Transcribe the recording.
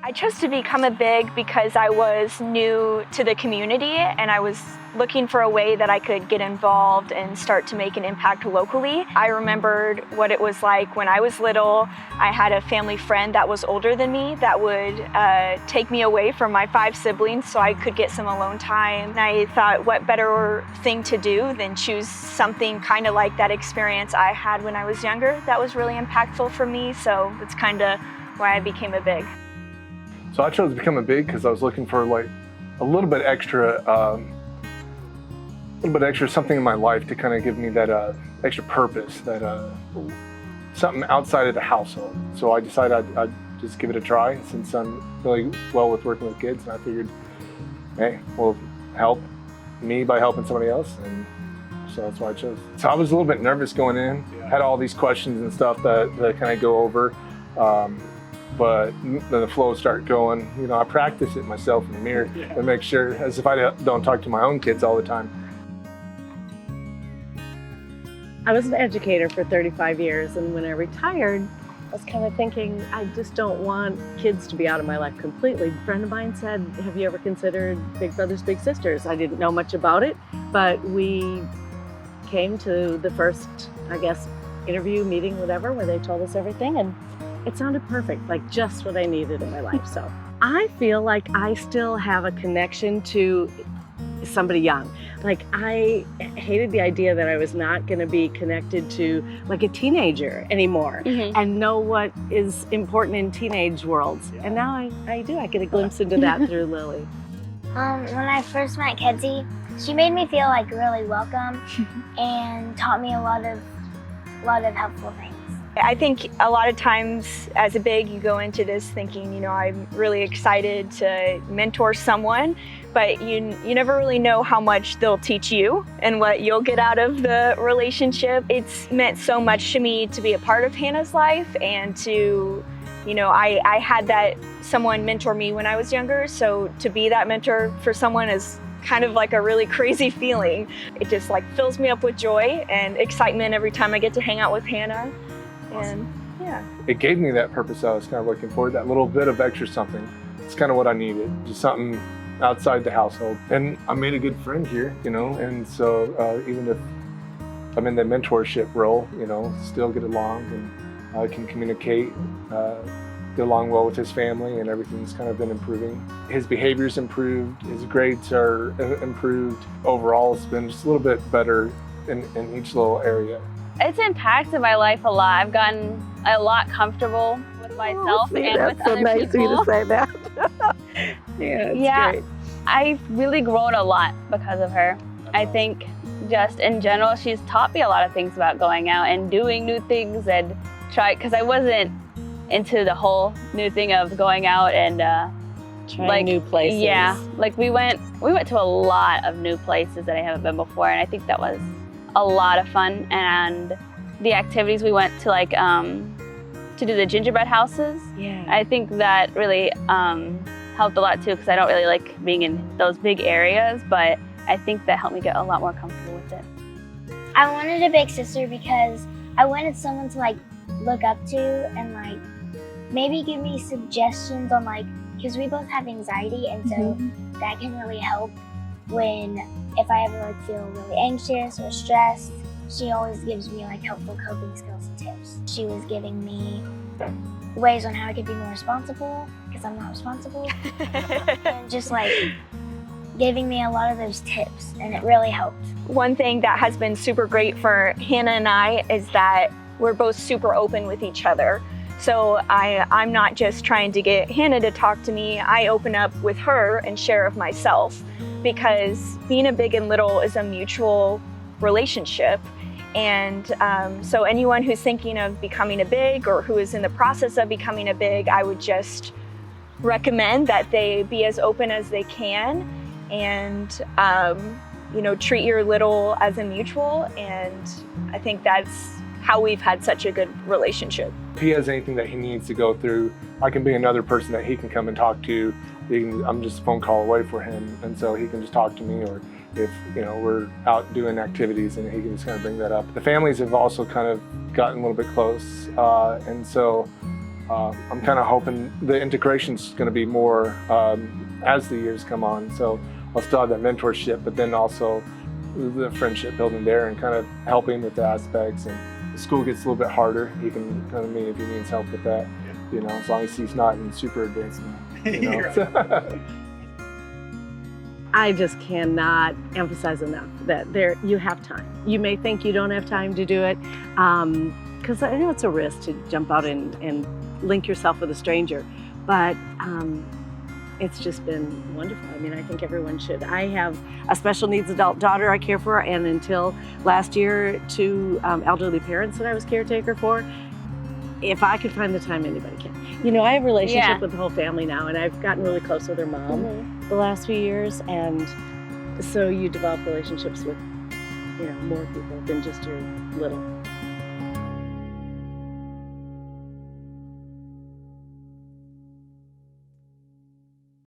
I chose to become a big because I was new to the community and I was looking for a way that I could get involved and start to make an impact locally. I remembered what it was like when I was little. I had a family friend that was older than me that would take me away from my 5 siblings so I could get some alone time. And I thought, what better thing to do than choose something kind of like that experience I had when I was younger that was really impactful for me. So that's kind of why I became a big. So I chose to become a big because I was looking for like a little bit extra something in my life to kind of give me that extra purpose, that something outside of the household. So I decided I'd just give it a try since I'm really well with working with kids, and I figured, hey, we'll help me by helping somebody else, and so that's why I chose. So I was a little bit nervous going in, had all these questions and stuff that kind of go over. But then the flow started going. You know, I practice it myself in the mirror and make sure, as if I don't talk to my own kids all the time. I was an educator for 35 years, and when I retired, I was kind of thinking, I just don't want kids to be out of my life completely. A friend of mine said, have you ever considered Big Brothers Big Sisters? I didn't know much about it, but we came to the first, I guess, interview, meeting, whatever, where they told us everything, and it sounded perfect, like just what I needed in my life. So I feel like I still have a connection to somebody young. Like, I hated the idea that I was not going to be connected to like a teenager anymore and know what is important in teenage worlds. And now I do. I get a glimpse into that through Lily. When I first met Kedzie, she made me feel like really welcome and taught me a lot of helpful things. I think a lot of times as a big, you go into this thinking, you know, I'm really excited to mentor someone, but you never really know how much they'll teach you and what you'll get out of the relationship. It's meant so much to me to be a part of Hannah's life and to, you know, I had that someone mentor me when I was younger, so to be that mentor for someone is kind of like a really crazy feeling. It just like fills me up with joy and excitement every time I get to hang out with Hannah. And yeah. It gave me that purpose I was kind of looking for, that little bit of extra something. It's kind of what I needed, just something outside the household. And I made a good friend here, you know, and so even if I'm in the mentorship role, you know, still get along and I can communicate, get along well with his family, and everything's kind of been improving. His behavior's improved, his grades are improved. Overall, it's been just a little bit better in each little area. It's impacted my life a lot. I've gotten a lot comfortable with myself and with other people. That's so nice of you to say that. Yeah, great. I've really grown a lot because of her. I think just in general, she's taught me a lot of things about going out and doing new things and because I wasn't into the whole new thing of going out and trying like new places. Yeah, like we went to a lot of new places that I haven't been before, and I think that was a lot of fun. And the activities we went to, like to do the gingerbread houses. Yeah. I think that really helped a lot too, because I don't really like being in those big areas, but I think that helped me get a lot more comfortable with it. I wanted a big sister because I wanted someone to like look up to and like maybe give me suggestions on like, because we both have anxiety, and so that can really help if I ever like feel really anxious or stressed. She always gives me like helpful coping skills and tips. She was giving me ways on how I could be more responsible, because I'm not responsible, and just like giving me a lot of those tips, and it really helped. One thing that has been super great for Hannah and I is that we're both super open with each other. So I'm not just trying to get Hannah to talk to me. I open up with her and share of myself, because being a big and little is a mutual relationship. And so anyone who's thinking of becoming a big or who is in the process of becoming a big, I would just recommend that they be as open as they can and you know, treat your little as a mutual. And I think that's how we've had such a good relationship. If he has anything that he needs to go through, I can be another person that he can come and talk to. I'm just a phone call away for him, and so he can just talk to me, or if you know we're out doing activities and he can just kind of bring that up. The families have also kind of gotten a little bit close, and so I'm kind of hoping the integration's going to be more as the years come on. So I'll still have that mentorship, but then also the friendship building there and kind of helping with the aspects. And the school gets a little bit harder. He can come to me if he needs help with that, you know, as long as he's not in super advanced now, you know. I just cannot emphasize enough that you have time. You may think you don't have time to do it, because I know it's a risk to jump out and link yourself with a stranger, but it's just been wonderful. I mean, I think everyone should. I have a special needs adult daughter I care for, and until last year, 2 elderly parents that I was caretaker for. If I could find the time, anybody can. You know, I have a relationship with the whole family now, and I've gotten really close with her mom the last few years, and so you develop relationships with, you know, more people than just your little